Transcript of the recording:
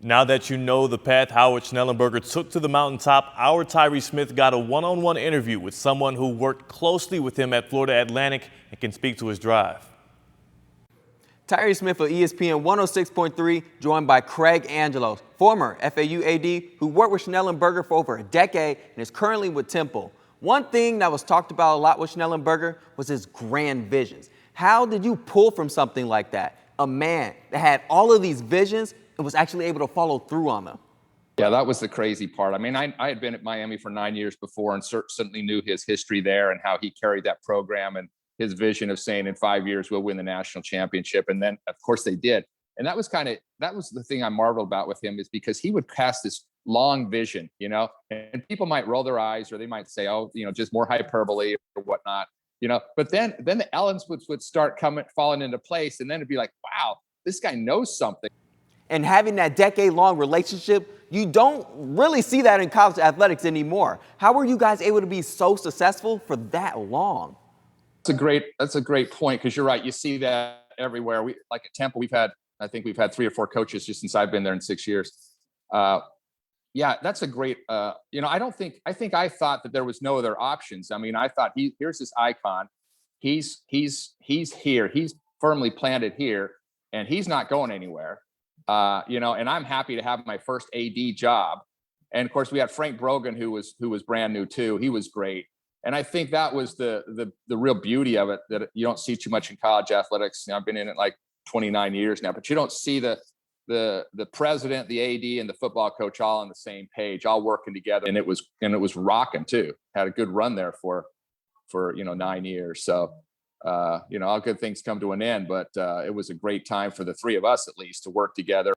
Now that you know the path Howard Schnellenberger took to the mountaintop, our Tyree Smith got a one-on-one interview with someone who worked closely with him at Florida Atlantic and can speak to his drive. Tyree Smith of ESPN 106.3, joined by Craig Angelos, former FAU AD who worked with Schnellenberger for over a decade and is currently with Temple. One thing that was talked about a lot with Schnellenberger was his grand visions. How did you pull from something like that? A man that had all of these visions and was actually able to follow through on them. Yeah, that was the crazy part. I mean, I had been at Miami for 9 years before and certainly knew his history there and how he carried that program and his vision of saying in 5 years we'll win the national championship. And then, of course, they did. And that was the thing I marveled about with him, is because he would cast this long vision, and people might roll their eyes or they might say, oh, just more hyperbole or whatnot, but then the elements would start falling into place. And then it'd be like, wow, this guy knows something. And having that decade-long relationship, you don't really see that in college athletics anymore. How were you guys able to be so successful for that long? That's a great point, because you're right. You see that everywhere. Like at Temple, I think we've had 3 or 4 coaches just since I've been there in 6 years. Yeah, that's a great. I think I thought that there was no other options. I mean, I thought here's this icon. He's here. He's firmly planted here, and he's not going anywhere. And I'm happy to have my first AD job. And of course, we had Frank Brogan, who was brand new too. He was great. And I think that was the real beauty of it, that you don't see too much in college athletics. I've been in it like 29 years now, but you don't see the president, the AD, and the football coach all on the same page, all working together. And it was rocking too. Had a good run there for 9 years. So all good things come to an end, but it was a great time for the 3 of us, at least, to work together.